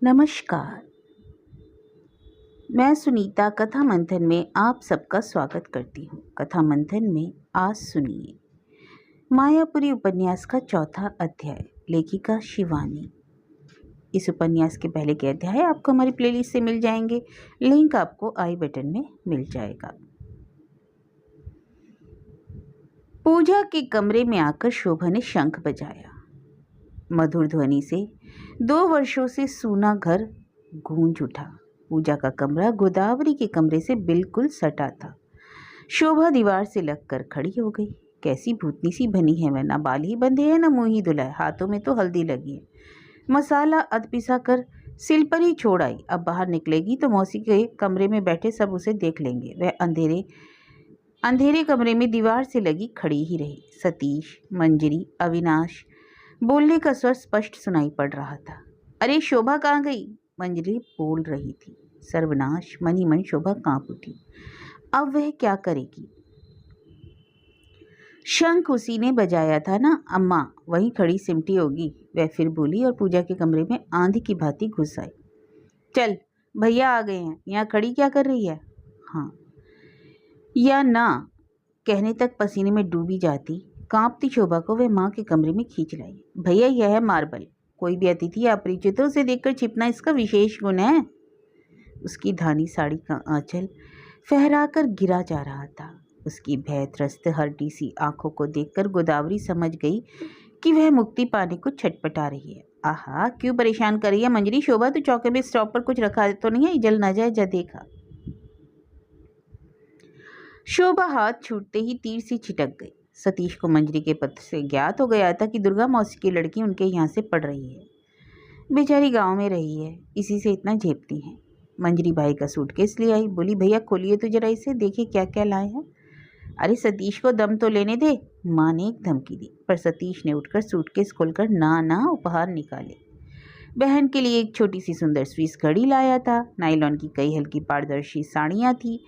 नमस्कार। मैं सुनीता कथा मंथन में आप सबका स्वागत करती हूँ। कथा मंथन में आज सुनिए मायापुरी उपन्यास का चौथा अध्याय, लेखिका शिवानी। इस उपन्यास के पहले के अध्याय आपको हमारी प्लेलिस्ट से मिल जाएंगे। लिंक आपको आई बटन में मिल जाएगा। पूजा के कमरे में आकर शोभा ने शंख बजाया। मधुर ध्वनि से 2 वर्षों से सूना घर गूंज उठा। पूजा का कमरा गोदावरी के कमरे से बिल्कुल सटा था। शोभा दीवार से लगकर खड़ी हो गई। कैसी भूतनी सी बनी है वह, ना बाल ही बंधे हैं ना मुंह ही धुला है, हाथों में तो हल्दी लगी है। मसाला अध पिसा कर सिल पर ही छोड़ आई। अब बाहर निकलेगी तो मौसी के कमरे में बैठे सब उसे देख लेंगे। वह अंधेरे कमरे में दीवार से लगी खड़ी ही रही। सतीश, मंजरी, अविनाश, बोलने का स्वर स्पष्ट सुनाई पड़ रहा था। अरे शोभा कहाँ गई? मंजरी बोल रही थी। सर्वनाश, मन ही मन शोभा कांप उठी। अब वह क्या करेगी? शंख उसी ने बजाया था ना अम्मा, वहीं खड़ी सिमटी होगी। वह फिर बोली और पूजा के कमरे में आंधी की भांति घुस आई। चल, भैया आ गए हैं, यहाँ खड़ी क्या कर रही है? हाँ या ना कहने तक पसीने में डूबी जाती कांपती शोभा को वह माँ के कमरे में खींच लाई। भैया, यह है मार्बल। कोई भी अतिथि या अपरिचित उसे देखकर छिपना इसका विशेष गुण है। उसकी धानी साड़ी का आंचल फहराकर गिरा जा रहा था। उसकी भयत्रस्त हरटी सी आंखों को देखकर गोदावरी समझ गई कि वह मुक्ति पाने को छटपटा रही है। आहा, क्यों परेशान कर रही है मंजरी? शोभा, तो चौके में स्टॉप पर कुछ रखा तो नहीं है? जल ना जाए, जा देखा। शोभा हाथ छूटते ही तीर से छिटक गई। सतीश को मंजरी के पत्र से ज्ञात हो गया था कि दुर्गा मौसी की लड़की उनके यहाँ से पढ़ रही है। बेचारी गांव में रही है, इसी से इतना झेपती है। मंजरी भाई का सूटकेस ले आई। बोली, भैया खोलिए तो जरा इसे, देखिए क्या क्या लाए हैं। अरे सतीश को दम तो लेने दे, माँ ने एक धमकी दी। पर सतीश ने उठकर सूटकेस खोलकर ना उपहार निकाले। बहन के लिए एक छोटी सी सुंदर स्विस घड़ी लाया था। नायलॉन की कई हल्की पारदर्शी साड़ियाँ थी।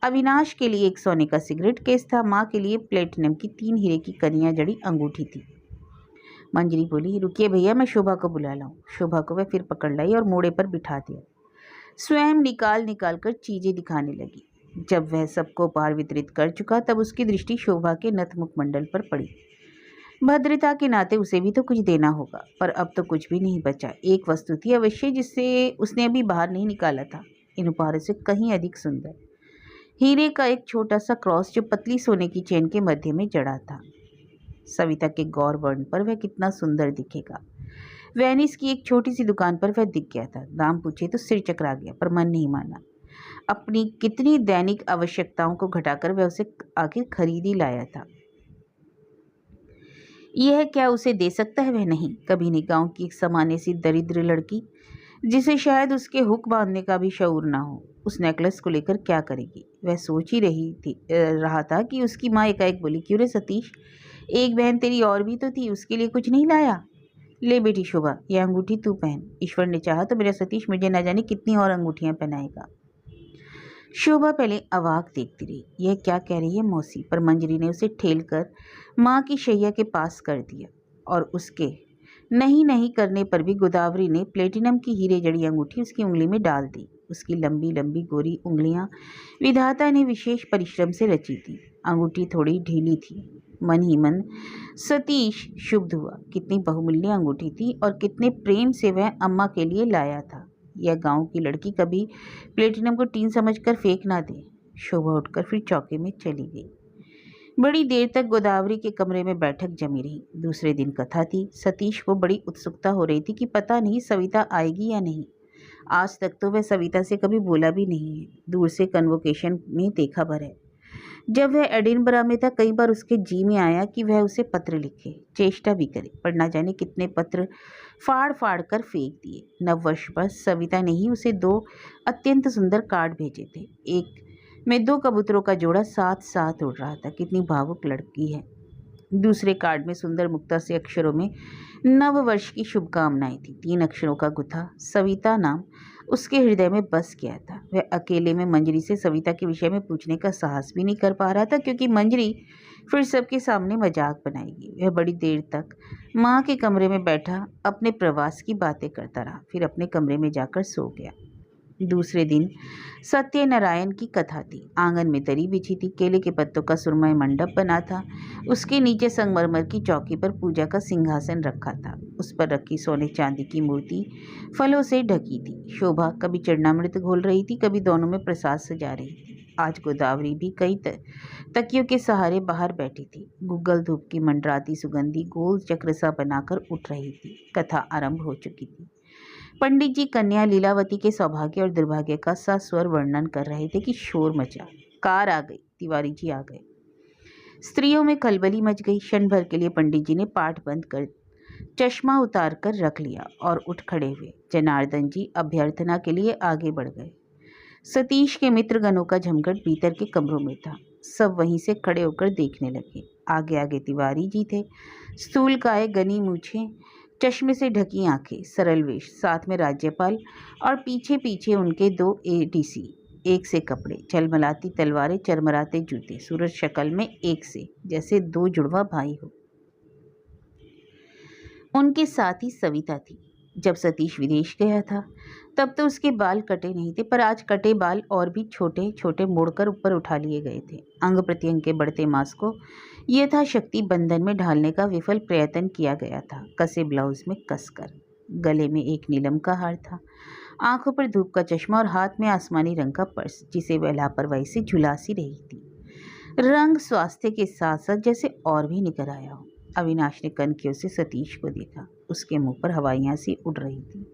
अविनाश के लिए एक सोने का सिगरेट केस था। माँ के लिए प्लेटिनम की 3 हीरे की कनिया जड़ी अंगूठी थी। मंजरी बोली, रुकिए भैया, मैं शोभा को बुला लाऊं। शोभा को वह फिर पकड़ लाई और मोड़े पर बिठा दिया। स्वयं निकाल कर चीजें दिखाने लगी। जब वह सबको उपहार वितरित कर चुका तब उसकी दृष्टि शोभा के नत मुखमंडल पर पड़ी। भद्रता के नाते उसे भी तो कुछ देना होगा, पर अब तो कुछ भी नहीं बचा। एक वस्तु थी अवश्य जिससे उसने अभी बाहर नहीं निकाला था, इन उपहारों से कहीं अधिक सुंदर। हीरे का एक छोटा सा क्रॉस जो पतली सोने की चेन के मध्य में जड़ा था। सविता के गौर वर्ण पर वह कितना सुंदर दिखेगा। वेनिस की एक छोटी सी दुकान पर वह दिख गया था। दाम पूछे तो सिर चकरा गया, पर मन नहीं माना। अपनी कितनी दैनिक आवश्यकताओं को घटाकर वह उसे आखिर खरीद ही लाया था। यह क्या उसे दे सकता है? वह नहीं। कभी नहीं। गांव की एक सामान्य सी दरिद्र लड़की जिसे शायद उसके हुक बांधने का भी शऊर ना हो, उस नेकलेस को लेकर क्या करेगी? वह सोच ही रहा था कि उसकी माँ एकाएक बोली, क्यों रे सतीश, एक बहन तेरी और भी तो थी, उसके लिए कुछ नहीं लाया? ले बेटी शोभा, यह अंगूठी तू पहन। ईश्वर ने चाहा तो मेरा सतीश मुझे न जाने कितनी और अंगूठियां पहनाएगा। शोभा पहले अवाक देखती रही, यह क्या कह रही है मौसी? पर मंजरी ने उसे ठेल कर माँ की शैया के पास कर दिया और उसके नहीं करने पर भी गोदावरी ने प्लेटिनम की हीरे जड़ी अंगूठी उसकी उंगली में डाल दी। उसकी लंबी लंबी गोरी उंगलियां विधाता ने विशेष परिश्रम से रची थी। अंगूठी थोड़ी ढीली थी। मन ही मन सतीश क्षुब्ध हुआ। कितनी बहुमूल्य अंगूठी थी और कितने प्रेम से वह अम्मा के लिए लाया था। यह गांव की लड़की कभी प्लेटिनम को टीन समझकर फेंक ना दे। शोभा उठकर फिर चौके में चली गई। बड़ी देर तक गोदावरी के कमरे में बैठक जमी रही। दूसरे दिन कथा थी। सतीश को बड़ी उत्सुकता हो रही थी कि पता नहीं सविता आएगी या नहीं। आज तक तो वह सविता से कभी बोला भी नहीं है। दूर से कन्वोकेशन में देखा भर है। जब वह एडिनबरा में था कई बार उसके जी में आया कि वह उसे पत्र लिखे, चेष्टा भी करे, पर न जाने कितने पत्र फाड़ फाड़ कर फेंक दिए। नववर्ष पर सविता ने ही उसे 2 अत्यंत सुंदर कार्ड भेजे थे। एक में 2 कबूतरों का जोड़ा साथ साथ उड़ रहा था। कितनी भावुक लड़की है। दूसरे कार्ड में सुंदर मुक्ता से अक्षरों में नव वर्ष की शुभकामनाएं थी। 3 अक्षरों का गुथा सविता नाम उसके हृदय में बस गया था। वह अकेले में मंजरी से सविता के विषय में पूछने का साहस भी नहीं कर पा रहा था, क्योंकि मंजरी फिर सबके सामने मजाक बनाएगी। वह बड़ी देर तक माँ के कमरे में बैठा अपने प्रवास की बातें करता रहा, फिर अपने कमरे में जाकर सो गया। दूसरे दिन सत्यनारायण की कथा थी। आंगन में दरी बिछी थी, केले के पत्तों का सुरमई मंडप बना था। उसके नीचे संगमरमर की चौकी पर पूजा का सिंहासन रखा था। उस पर रखी सोने चांदी की मूर्ति फलों से ढकी थी। शोभा कभी चरणामृत घोल रही थी, कभी दोनों में प्रसाद सजा रही थी। आज गोदावरी भी कई तकियों के सहारे बाहर बैठी थी। गूगल धूप की मंडराती सुगंधी गोल चक्र सा बनाकर उठ रही थी। कथा आरंभ हो चुकी थी। पंडित जी कन्या लीलावती के सौभाग्य और दुर्भाग्य का सस्वर वर्णन कर रहे थे कि शोर मचा। कार आ गई, तिवारी जी आ गए। स्त्रियों में खलबली मच गई। क्षण भर के लिए पंडित जी ने पाठ बंद कर चश्मा उतार कर रख लिया और उठ खड़े हुए। जनार्दन जी अभ्यर्थना के लिए आगे बढ़ गए। सतीश के मित्रगणों का जमघट भीतर के कमरों में था। सब वहीं से खड़े होकर देखने लगे। आगे आगे तिवारी जी थे, स्थूलकाय, घनी मूछें, चश्मे से ढकी आंखें, सरल वेश, साथ में राज्यपाल और पीछे पीछे उनके 2 एडीसी, एक से कपड़े, झलमलाती तलवारें, चरमराते जूते, सूरज शक्ल में एक से, जैसे 2 जुड़वा भाई हो। उनके साथ ही सविता थी। जब सतीश विदेश गया था तब तो उसके बाल कटे नहीं थे, पर आज कटे बाल और भी छोटे छोटे मोड़कर ऊपर उठा लिए गए थे। अंग प्रत्यंग के बढ़ते मांस को यथाशक्ति बंधन में ढालने का विफल प्रयत्न किया गया था, कसे ब्लाउज में कसकर। गले में एक नीलम का हार था, आंखों पर धूप का चश्मा और हाथ में आसमानी रंग का पर्स, जिसे वह लापरवाही से झुलासी रही थी। रंग स्वास्थ्य के साथ साथ जैसे और भी निकल आया हो। अविनाश ने कनखियों से सतीश को देखा। उसके मुंह पर हवाइयां सी उड़ रही थी।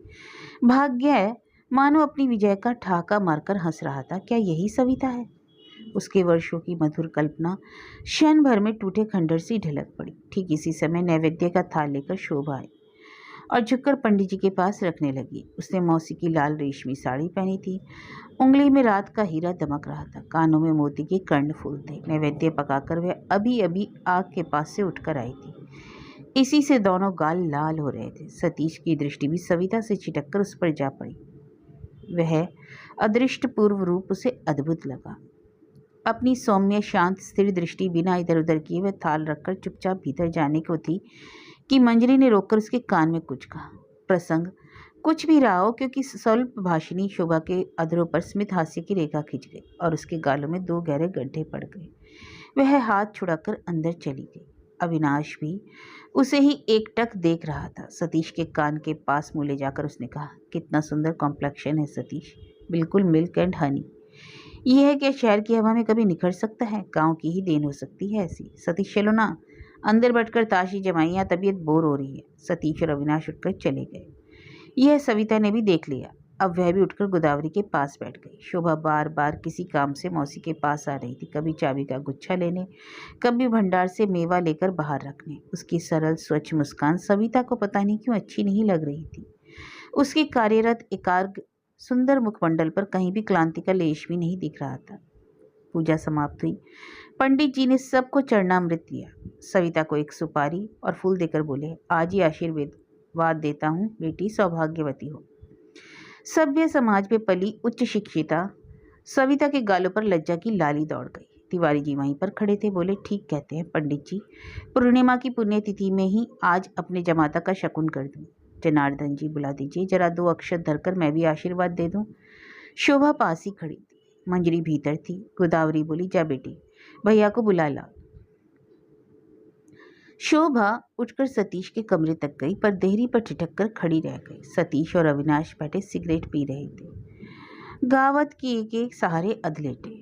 भाग्य मानो अपनी विजय का ठहाका मारकर हंस रहा था। क्या यही सविता है? उसके वर्षों की मधुर कल्पना क्षण भर में टूटे खंडर सी ढलक पड़ी। ठीक इसी समय नैवेद्य का थाल लेकर शोभा आई और झुककर पंडित जी के पास रखने लगी। उसने मौसी की लाल रेशमी साड़ी पहनी थी। उंगली में रात का हीरा दमक रहा था, कानों में मोती के कर्णफूल थे। नैवेद्य पकाकर वह अभी अभी आग के पास से उठकर आई थी। इसी से दोनों गाल लाल हो रहे थे। सतीश की दृष्टि भी सविता से छिटककर उस पर जा पड़ी। वह अदृष्ट पूर्व रूप उसे अद्भुत लगा। अपनी सौम्य शांत स्थिर दृष्टि बिना इधर उधर किए वह थाल रखकर चुपचाप भीतर जाने को थी कि मंजरी ने रोककर उसके कान में कुछ कहा। प्रसंग कुछ भी रहा हो, क्योंकि स्वल्प भाषिणी शोभा के अधरों पर स्मित हास्य की रेखा खिंच गई और उसके गालों में 2 गहरे गड्ढे पड़ गए। वह हाथ छुड़ाकर अंदर चली गई। अविनाश भी उसे ही एकटक देख रहा था। सतीश के कान के पास मुँह ले जाकर उसने कहा, कितना सुंदर कॉम्प्लेक्शन है सतीश, बिल्कुल मिल्क एंड हनी। यह है क्या शहर की हवा में कभी निखर सकता है? गांव की ही देन हो सकती है ऐसी। सतीश चलो ना, अंदर बैठकर ताशी जमाई, यहाँ तबीयत बोर हो रही है। सतीश और अविनाश उठकर चले गए। यह सविता ने भी देख लिया। अब वह भी उठकर गोदावरी के पास बैठ गई। शोभा बार बार किसी काम से मौसी के पास आ रही थी, कभी चाबी का गुच्छा लेने, कभी भंडार से मेवा लेकर बाहर रखने। उसकी सरल स्वच्छ मुस्कान सविता को पता नहीं क्यों अच्छी नहीं लग रही थी। उसके कार्यरत एकाग्र सुंदर मुखमंडल पर कहीं भी क्लांति का लेश भी नहीं दिख रहा था। पूजा समाप्त हुई। पंडित जी ने सबको चरणामृत दिया। सविता को एक सुपारी और फूल देकर बोले, आज ही आशीर्वाद देता हूँ बेटी, सौभाग्यवती हो। सभ्य समाज में पली उच्च शिक्षिता सविता के गालों पर लज्जा की लाली दौड़ गई। तिवारी जी वहीं पर खड़े थे। बोले, ठीक कहते हैं पंडित जी, पूर्णिमा की पुण्यतिथि में ही आज अपने जमाता का शकुन कर दूं। जनार्दन जी बुला दीजिए, जरा 2 अक्षत धरकर मैं भी आशीर्वाद दे दूं। शोभा पास ही खड़ी थी। मंजरी भीतर थी। गोदावरी बोली, जा बेटी, भैया को बुला ला। शोभा उठकर सतीश के कमरे तक गई, पर देहरी पर ठिठक कर खड़ी रह गई। सतीश और अविनाश बैठे सिगरेट पी रहे थे। गावत के एक सहारे अधलेटे।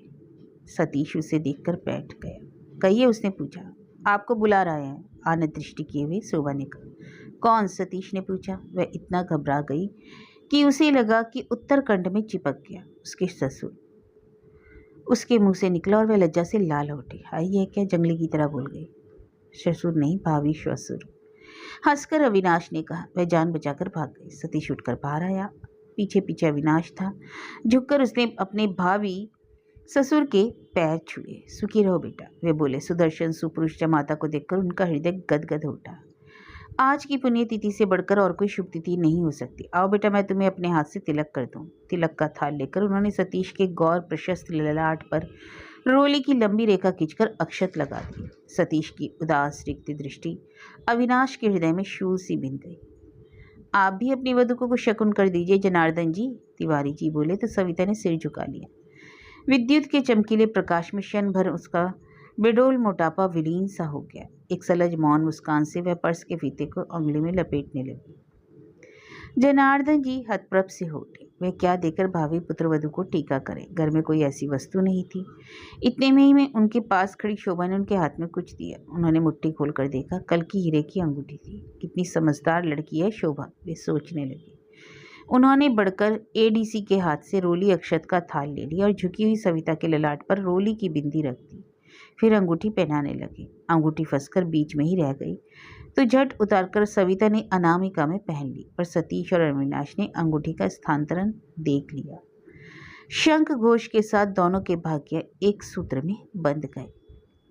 सतीश उसे देखकर बैठ गया। कहिए, उसने पूछा। आपको बुला रहे हैं, आनंद दृष्टि किए हुए शोभा ने कहा। कौन? सतीश ने पूछा। वह इतना घबरा गई कि उसे लगा कि उत्तरकंठ में चिपक गया। उसके ससुर उसके मुंह से निकला और वह लज्जा से लाल हो उठी। हाय, यह क्या? जंगली की तरह बोल गई। ससुर नहीं, भावी ससुर, हंसकर अविनाश ने कहा। वह जान बचाकर भाग गई। सतीश उठकर बाहर आया। पीछे पीछे अविनाश था। झुककर उसने अपने भावी ससुर के पैर छुए। सुखी रहो बेटा, वे बोले। सुदर्शन सुपुरुष जमाता को देखकर उनका हृदय गदगद हो उठा। आज की पुण्यतिथि से बढ़कर और कोई शुभ तिथि नहीं हो सकती। आओ बेटा, मैं तुम्हें अपने हाथ से तिलक कर दूं। तिलक का थाल लेकर उन्होंने सतीश के गौर प्रशस्त ललाट पर रोली की लंबी रेखा खींचकर अक्षत लगा दी। सतीश की उदास रिक्त दृष्टि अविनाश के हृदय में शूल सी बिंध गई। आप भी अपनी वधू को शकुन कर दीजिए जनार्दन जी, तिवारी जी बोले तो सविता ने सिर झुका लिया। विद्युत के चमकीले प्रकाश में क्षण भर उसका बेडोल मोटापा विलीन सा हो गया। एक सलज मौन मुस्कान से वह पर्स के फीते को उंगली में लपेटने लगी। जनार्दन जी हतप्रभ से हो उठे। वह क्या देकर भावी पुत्रवधू को टीका करें। घर में कोई ऐसी वस्तु नहीं थी। इतने में ही में उनके पास खड़ी शोभा ने उनके हाथ में कुछ दिया। उन्होंने मुट्ठी खोलकर देखा, कल की हीरे की अंगूठी थी। कितनी समझदार लड़की है शोभा, वे सोचने लगी। उन्होंने बढ़कर एडीसी के हाथ से रोली अक्षत का थाल ले लिया और झुकी हुई सविता के ललाट पर रोली की बिंदी रख दी। फिर अंगूठी पहनाने लगे। अंगूठी फंसकर बीच में ही रह गई तो झट उतारकर सविता ने अनामिका में पहन ली, पर सतीश और अविनाश ने अंगूठी का स्थानांतरण देख लिया। शंख घोष के साथ दोनों के भाग्य एक सूत्र में बंध गए।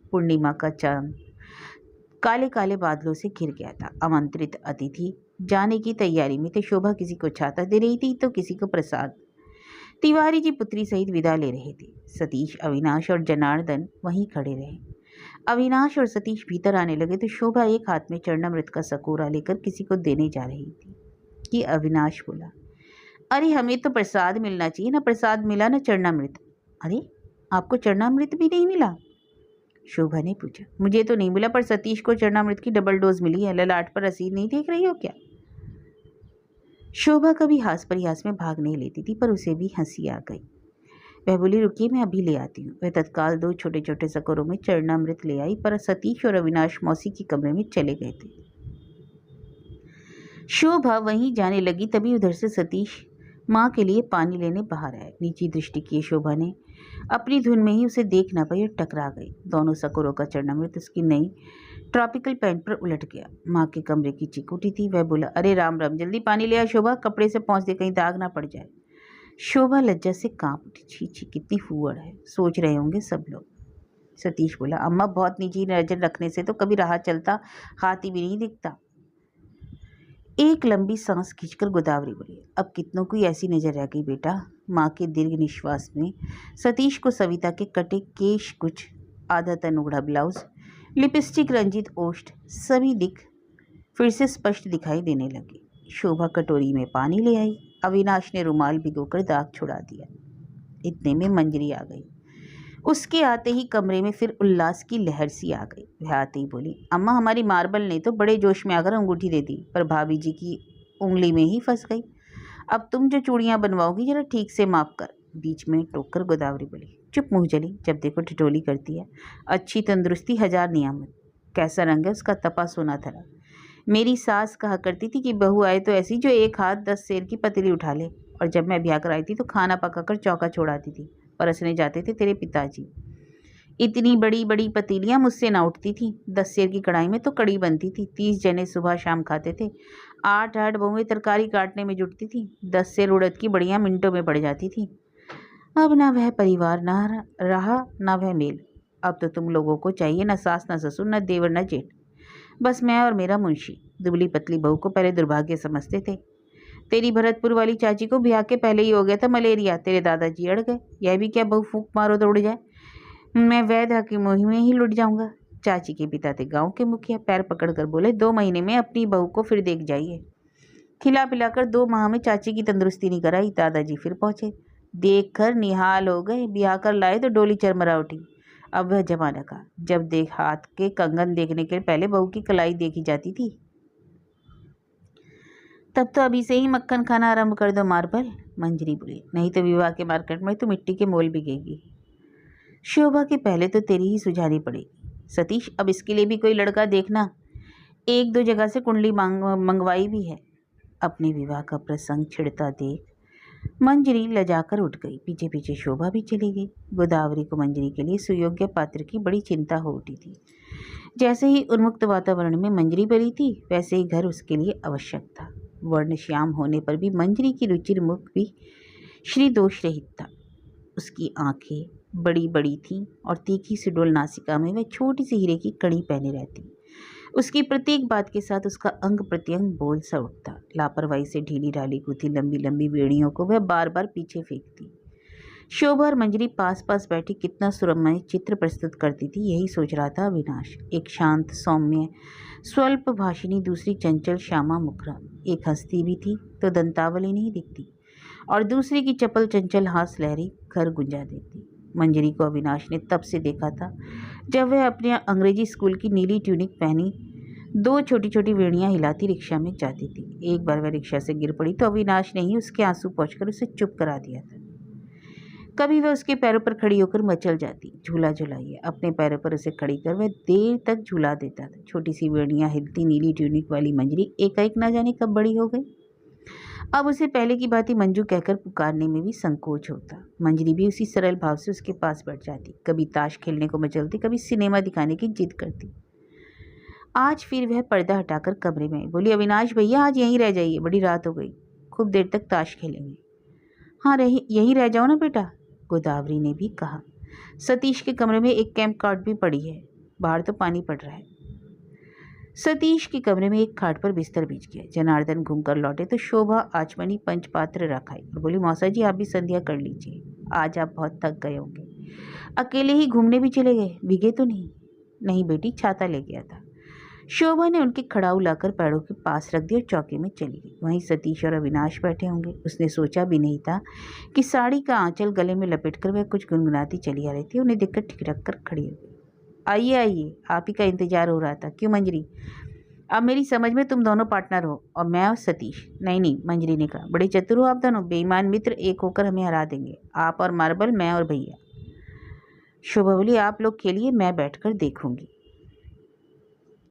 पूर्णिमा का चांद काले काले बादलों से घिर गया था। आमंत्रित अतिथि जाने की तैयारी में थे। शोभा किसी को छाता दे रही थी तो किसी को प्रसाद। तिवारी जी पुत्री सहित विदा ले रहे थे। सतीश, अविनाश और जनार्दन वहीं खड़े रहे। अविनाश और सतीश भीतर आने लगे तो शोभा एक हाथ में चरणामृत का सकोरा लेकर किसी को देने जा रही थी कि अविनाश बोला, अरे हमें तो प्रसाद मिलना चाहिए ना, प्रसाद मिला ना चरणामृत। अरे आपको चरणामृत भी नहीं मिला? शोभा ने पूछा। मुझे तो नहीं मिला, पर सतीश को चरणामृत की डबल डोज मिली है। ललाट पर रसीद नहीं देख रही हो क्या? शोभा कभी हास परिहास में भाग नहीं लेती थी, पर उसे भी हंसी आ गई। वह बोली, रुकिए मैं अभी ले आती हूँ। वह तत्काल 2 छोटे छोटे सकोरों में चरणामृत ले आई, पर सतीश और अविनाश मौसी के कमरे में चले गए थे। शोभा वहीं जाने लगी, तभी उधर से सतीश माँ के लिए पानी लेने बाहर आए। नीची दृष्टि किए शोभा ने अपनी धुन में ही उसे देख न पाई और टकरा गई। दोनों सकोरों का चरणामृत उसकी नई ट्रॉपिकल पैंट पर उलट गया। माँ के कमरे की चिक उठी थी। वह बोला, अरे राम राम, जल्दी पानी ले आ शोभा, कपड़े से पहुँच दे, कहीं दाग ना पड़ जाए। शोभा लज्जा से कांप उठी। छी छी, कितनी फूहड़ है, सोच रहे होंगे सब लोग। सतीश बोला, अम्मा बहुत नीची नजर रखने से तो कभी राह चलता हाथी भी नहीं दिखता। एक लंबी सांस खींचकर गोदावरी बोली, अब कितनों की ऐसी नजर रह गई बेटा। माँ के दीर्घ निश्वास में सतीश को सविता के कटे केश, कुछ आधा तन उगड़ा ब्लाउज, लिपस्टिक, रंजित ओष्ठ सभी दिख फिर से स्पष्ट दिखाई देने लगे। शोभा कटोरी में पानी ले आई। अविनाश ने रुमाल भिगोकर दाग छुड़ा दिया। इतने में मंजरी आ गई। उसके आते ही कमरे में फिर उल्लास की लहर सी आ गई। वह आते ही बोली, अम्मा हमारी मार्बल ने तो बड़े जोश में आकर अंगूठी दे दी, पर भाभी जी की उंगली में ही फंस गई। अब तुम जो चूड़ियाँ बनवाओगी जरा ठीक से माप कर। बीच में टोककर गोदावरी बोली, चुप मुँह जली, जब देखो ठिठोली करती है। अच्छी तंदुरुस्ती हजार नियामत। कैसा रंग है उसका, तपा सोना धरा। मेरी सास कहा करती थी कि बहू आए तो ऐसी जो एक हाथ 10 सेर की पतीली उठा ले, और जब मैं ब्याह कर आई थी तो खाना पकाकर चौका छोड़ाती थी। परसने जाते थे तेरे पिताजी। इतनी बड़ी बड़ी पतीलियां मुझसे ना उठती थी। 10 सेर की कढ़ाई में तो कड़ी बनती थी। 30 जने सुबह शाम खाते थे। 8-8 बहुएं तरकारी काटने में जुटती थी। 10 सेर उड़द की बढ़िया मिनटों में पड़ जाती थी। अब ना वह परिवार ना रहा, ना वह मेल। अब तो तुम लोगों को चाहिए ना सास, ना ससुर, ना देवर, ना जेठ, बस मैं और मेरा मुंशी। दुबली पतली बहू को पहले दुर्भाग्य समझते थे। तेरी भरतपुर वाली चाची को ब्याह के पहले ही हो गया था मलेरिया। तेरे दादाजी अड़ गए। यह भी क्या, बहू फूंक मारो तो उड़ जाए। मैं वैद्य की मुहिम में ही लुट जाऊंगा। चाची के पिता थे गांव के मुखिया। पैर पकड़कर बोले, 2 महीने में अपनी बहू को फिर देख जाइए। खिला पिलाकर 2 माह में चाची की तंदुरुस्ती नहीं कराई। दादाजी फिर पहुंचे, देख कर निहाल हो गए। ब्याह कर लाए तो डोली चरमरा उठी। अब वह जमाना का, जब देख हाथ के कंगन देखने के पहले बहू की कलाई देखी जाती थी। तब तो अभी से ही मक्खन खाना आरंभ कर दो मार्बल। मंजरी बोली, नहीं तो विवाह के मार्केट में तो मिट्टी के मोल बिकेगी। शोभा के पहले तो तेरी ही सुझानी पड़ेगी। सतीश, अब इसके लिए भी कोई लड़का देखना। 1-2 जगह से कुंडली मंगवाई भी है। अपने विवाह का प्रसंग छिड़ता देख मंजरी लजाकर उठ गई। पीछे पीछे शोभा भी चली गई। गोदावरी को मंजरी के लिए सुयोग्य पात्र की बड़ी चिंता हो उठी थी। जैसे ही उन्मुक्त वातावरण में मंजरी बनी थी, वैसे ही घर उसके लिए आवश्यक था। वर्ण श्याम होने पर भी मंजरी की रुचिर मुख भी श्री दोष रहित था। उसकी आंखें बड़ी बड़ी थीं और तीखी सुडोल नासिका में वह छोटी सी हीरे की कड़ी पहने रहती। उसकी प्रत्येक बात के साथ उसका अंग प्रत्यंग बोल सा उठता। लापरवाही से ढीली ढाली गुथी लंबी लंबी बेड़ियों को वह बार बार पीछे फेंकती। शोभा और मंजरी पास पास बैठी कितना सुरमय चित्र प्रस्तुत करती थी, यही सोच रहा था अविनाश। एक शांत सौम्य स्वल्प भाषिनी, दूसरी चंचल श्यामा मुखरा। एक हंसती भी थी तो दंतावली नहीं दिखती, और दूसरी की चपल चंचल हास लहरी घर गुंजा देती। मंजरी को अविनाश ने तब से देखा था जब वह अपने अंग्रेजी स्कूल की नीली ट्यूनिक पहनी दो छोटी छोटी वेणियां हिलाती रिक्शा में जाती थी। एक बार वह रिक्शा से गिर पड़ी तो अविनाश ने ही उसके आंसू पोंछकर उसे चुप करा दिया था। कभी वह उसके पैरों पर खड़ी होकर मचल जाती, झूला झुलाइए। अपने पैरों पर उसे खड़ी कर वह देर तक झूला देता था। छोटी सी वेणियां हिलती नीली ट्यूनिक वाली मंजरी एकाएक ना जाने कब बड़ी हो गई। अब उसे पहले की भांति मंजू कहकर पुकारने में भी संकोच होता। मंजरी भी उसी सरल भाव से उसके पास बैठ जाती, कभी ताश खेलने को मचलती, कभी सिनेमा दिखाने की जिद करती। आज फिर वह पर्दा हटाकर कमरे में आई, बोली, अविनाश भैया आज यहीं रह जाइए, बड़ी रात हो गई, खूब देर तक ताश खेलेंगे। हाँ यहीं रह जाओ ना बेटा, गोदावरी ने भी कहा। सतीश के कमरे में एक कैंप कार्ड भी पड़ी है, बाहर तो पानी पड़ रहा है। सतीश के कमरे में एक खाट पर बिस्तर बिछ गया। जनार्दन घूमकर लौटे तो शोभा आचमनी पंचपात्र रखाई और बोली, मौसा जी आप भी संध्या कर लीजिए, आज आप बहुत थक गए होंगे। अकेले ही घूमने भी चले गए, भीगे तो नहीं? नहीं बेटी, छाता ले गया था। शोभा ने उनके खड़ाऊ लाकर पैरों के पास रख दिया और चौके में चली गई। वहीं सतीश और अविनाश बैठे होंगे। उसने सोचा भी नहीं था कि साड़ी का आंचल गले में लपेटकर वह कुछ गुनगुनाती चली आ रही थी। उन्हें देखकर ठिठक कर खड़ी हो गई। आइए आइए, आप ही का इंतजार हो रहा था। क्यों मंजरी, अब मेरी समझ में तुम दोनों पार्टनर हो और मैं और सतीश। नहीं नहीं, मंजरी ने कहा, बड़े चतुर हो आप दोनों, बेईमान मित्र एक होकर हमें हरा देंगे, आप और मार्बल, मैं और भैया। शोभा बोली, आप लोग खेलिए, मैं बैठकर देखूंगी।